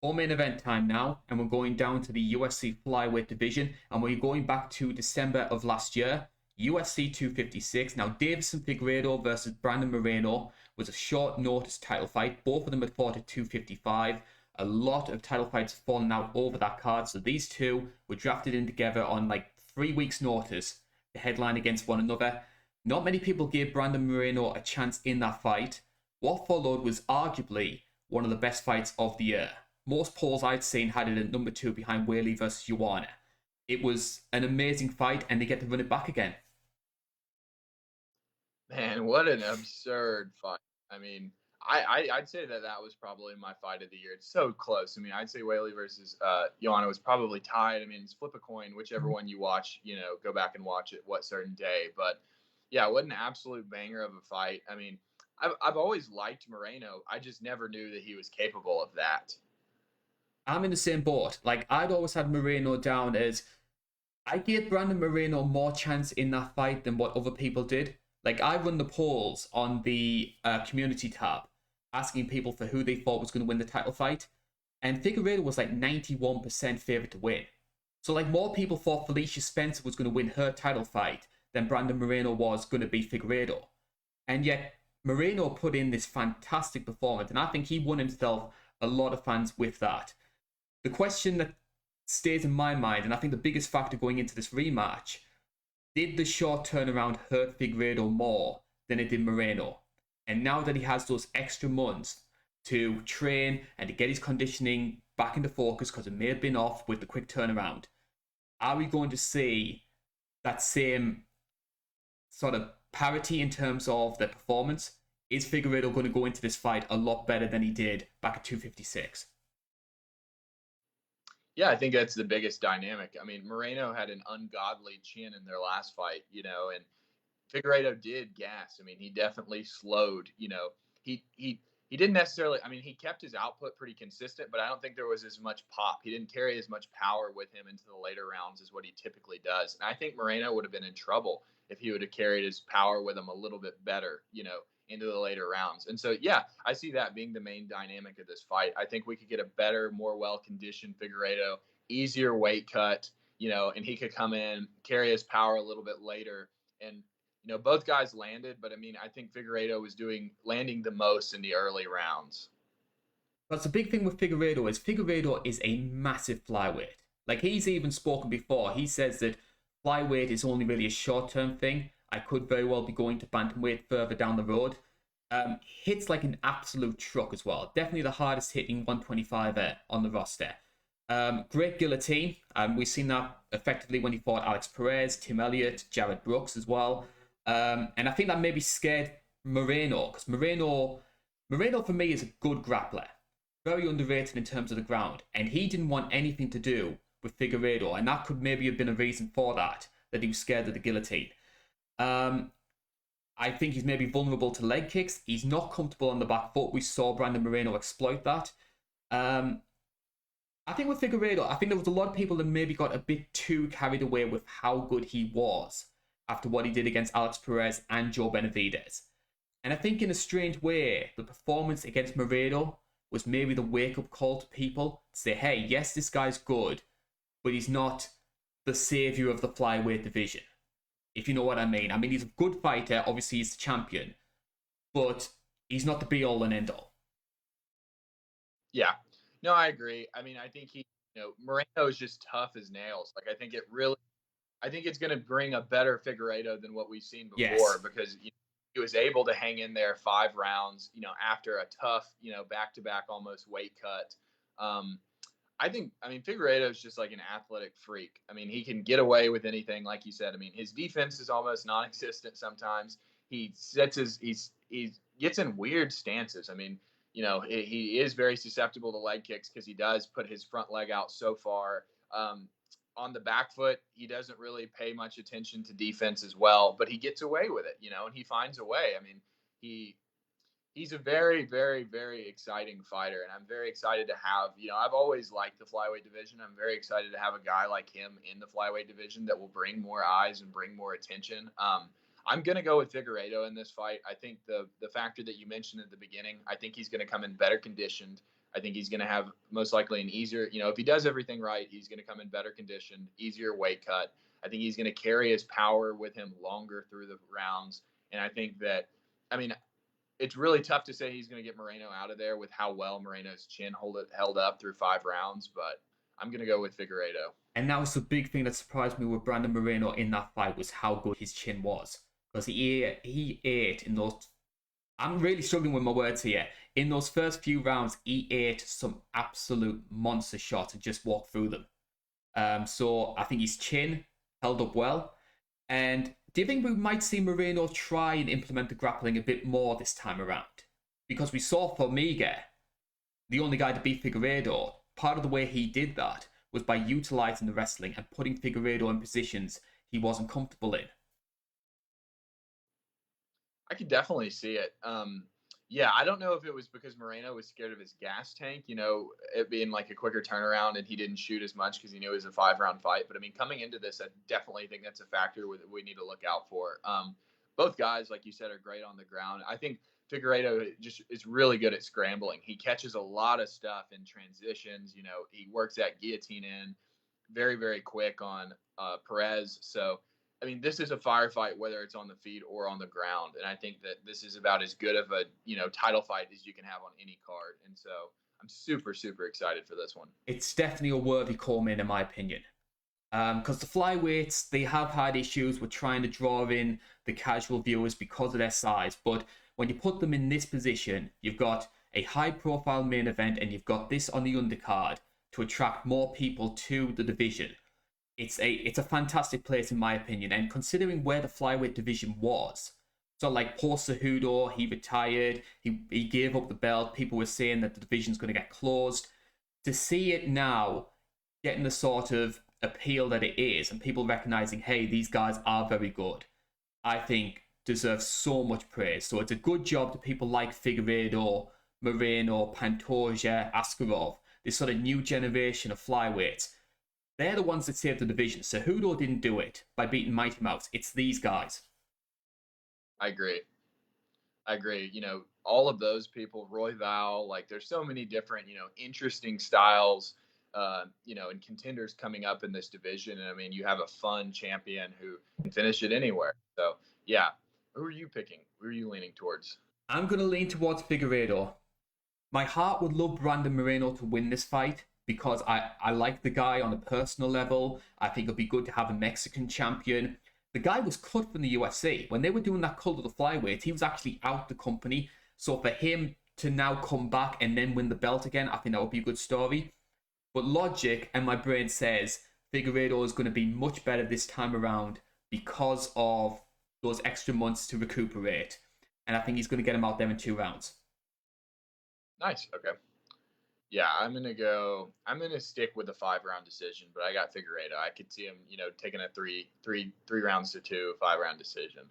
All main event time now, and we're going down to the UFC Flyweight division, and we're going back to December of last year, UFC 256. Now, Deivison Figueiredo versus Brandon Moreno was a short notice title fight. Both of them had fought at 255. A lot of title fights have fallen out over that card, so these two were drafted in together on like 3 weeks' notice to headline against one another. Not many people gave Brandon Moreno a chance in that fight. What followed was arguably one of the best fights of the year. Most polls I'd seen had it at number two behind Whaley versus Joanna. It was an amazing fight, and they get to run it back again. Man, what an absurd fight. I mean, I'd say that was probably my fight of the year. It's so close. I mean, I'd say Whaley versus Joanna was probably tied. I mean, it's flip a coin, whichever one you watch, go back and watch it what certain day. But yeah, what an absolute banger of a fight. I mean, I've always liked Moreno. I just never knew that he was capable of that. I'm in the same boat. Like, I'd always had Moreno down as I gave Brandon Moreno more chance in that fight than what other people did. Like, I run the polls on the community tab, asking people for who they thought was going to win the title fight, and Figueredo was like 91% favorite to win. So, like, more people thought Felicia Spencer was going to win her title fight than Brandon Moreno was going to be Figueredo. And yet, Moreno put in this fantastic performance, and I think he won himself a lot of fans with that. The question that stays in my mind, and I think the biggest factor going into this rematch, did the short turnaround hurt Figueiredo more than it did Moreno? And now that he has those extra months to train and to get his conditioning back into focus because it may have been off with the quick turnaround, are we going to see that same sort of parity in terms of their performance? Is Figueiredo going to go into this fight a lot better than he did back at 256? Yeah, I think that's the biggest dynamic. I mean, Moreno had an ungodly chin in their last fight, and Figueiredo did gas. I mean, he definitely slowed. He didn't necessarily. I mean, he kept his output pretty consistent, but I don't think there was as much pop. He didn't carry as much power with him into the later rounds as what he typically does. And I think Moreno would have been in trouble if he would have carried his power with him a little bit better, into the later rounds. And so, yeah, I see that being the main dynamic of this fight. I think we could get a better, more well-conditioned Figueiredo, easier weight cut, and he could come in, carry his power a little bit later, and both guys landed, but I mean, I think Figueiredo was landing the most in the early rounds. That's the big thing with Figueiredo is a massive flyweight. Like, he's even spoken before. He says that flyweight is only really a short-term thing. I could very well be going to bantamweight further down the road. Hits like an absolute truck as well. Definitely the hardest hitting 125 on the roster. Great guillotine. We've seen that effectively when he fought Alex Perez, Tim Elliott, Jared Brooks as well. And I think that maybe scared Moreno, because Moreno for me is a good grappler, very underrated in terms of the ground, and he didn't want anything to do with Figueiredo, and that could maybe have been a reason for that he was scared of the guillotine. Um, I think he's maybe vulnerable to leg kicks. He's not comfortable on the back foot. We saw Brandon Moreno exploit that. Um, I think with Figueiredo, I think there was a lot of people that maybe got a bit too carried away with how good he was after what he did against Alex Perez and Joe Benavidez. And I think in a strange way, the performance against Moreno was maybe the wake-up call to people to say, hey, yes, this guy's good, but he's not the saviour of the flyweight division, if you know what I mean. I mean, he's a good fighter, obviously he's the champion, but he's not the be-all and end-all. Yeah, no, I agree. I mean, I think Moreno is just tough as nails. Like, I think it's going to bring a better Figueiredo than what we've seen before Yes. because he was able to hang in there 5 rounds, after a tough, back-to-back almost weight cut. Um, I mean, Figueiredo is just like an athletic freak. I mean, he can get away with anything, like you said. I mean, his defense is almost non-existent sometimes. He gets in weird stances. I mean, he is very susceptible to leg kicks because he does put his front leg out so far. On the back foot, he doesn't really pay much attention to defense as well, but he gets away with it, and he finds a way. I mean, he's a very, very, very exciting fighter, and I'm very excited to have. I've always liked the flyweight division. I'm very excited to have a guy like him in the flyweight division that will bring more eyes and bring more attention. I'm going to go with Figueiredo in this fight. I think the factor that you mentioned at the beginning, I think he's going to come in better conditioned. I think he's going to have most likely an easier, if he does everything right, he's going to come in better condition, easier weight cut. I think he's going to carry his power with him longer through the rounds. And I think that, I mean, it's really tough to say he's going to get Moreno out of there with how well Moreno's chin held up through 5 rounds, but I'm going to go with Figueiredo. And that was the big thing that surprised me with Brandon Moreno in that fight was how good his chin was. Because he ate in those. I'm really struggling with my words here. In those first few rounds, he ate some absolute monster shots and just walked through them. So I think his chin held up well. And do you think we might see Moreno try and implement the grappling a bit more this time around? Because we saw Formiga, the only guy to beat Figueiredo, part of the way he did that was by utilizing the wrestling and putting Figueiredo in positions he wasn't comfortable in. I could definitely see it. Yeah, I don't know if it was because Moreno was scared of his gas tank, it being like a quicker turnaround and he didn't shoot as much because he knew it was a 5-round fight. But I mean, coming into this, I definitely think that's a factor we need to look out for. Both guys, like you said, are great on the ground. I think Figueiredo just is really good at scrambling. He catches a lot of stuff in transitions. He works that guillotine in very, very quick on Perez. So, I mean, this is a firefight, whether it's on the feet or on the ground. And I think that this is about as good of a, title fight as you can have on any card. And so I'm super, super excited for this one. It's definitely a worthy co-main, in my opinion. Because the flyweights, they have had issues with trying to draw in the casual viewers because of their size. But when you put them in this position, you've got a high-profile main event and you've got this on the undercard to attract more people to the division. It's a fantastic place in my opinion, and considering where the flyweight division was, so like Paul Cejudo, he retired, he gave up the belt. People were saying that the division's going to get closed. To see it now getting the sort of appeal that it is, and people recognizing, hey, these guys are very good, I think deserves so much praise. So it's a good job to people like Figueiredo, Moreno, Pantoja, Askarov, this sort of new generation of flyweights. They're the ones that saved the division. Cejudo didn't do it by beating Mighty Mouse. It's these guys. I agree. All of those people, Roy Val, like there's so many different, interesting styles, and contenders coming up in this division. And I mean, you have a fun champion who can finish it anywhere. So yeah. Who are you picking? Who are you leaning towards? I'm going to lean towards Figueiredo. My heart would love Brandon Moreno to win this fight because I like the guy on a personal level. I think it'd be good to have a Mexican champion. The guy was cut from the UFC. When they were doing that cult of the flyweight, he was actually out the company. So for him to now come back and then win the belt again, I think that would be a good story. But logic and my brain says Figueiredo is going to be much better this time around because of those extra months to recuperate. And I think he's going to get him out there in 2 rounds. Nice. Okay. Yeah, I'm gonna stick with a 5-round decision, but I got Figueiredo. I could see him, taking a three rounds to 2, 5-round decision.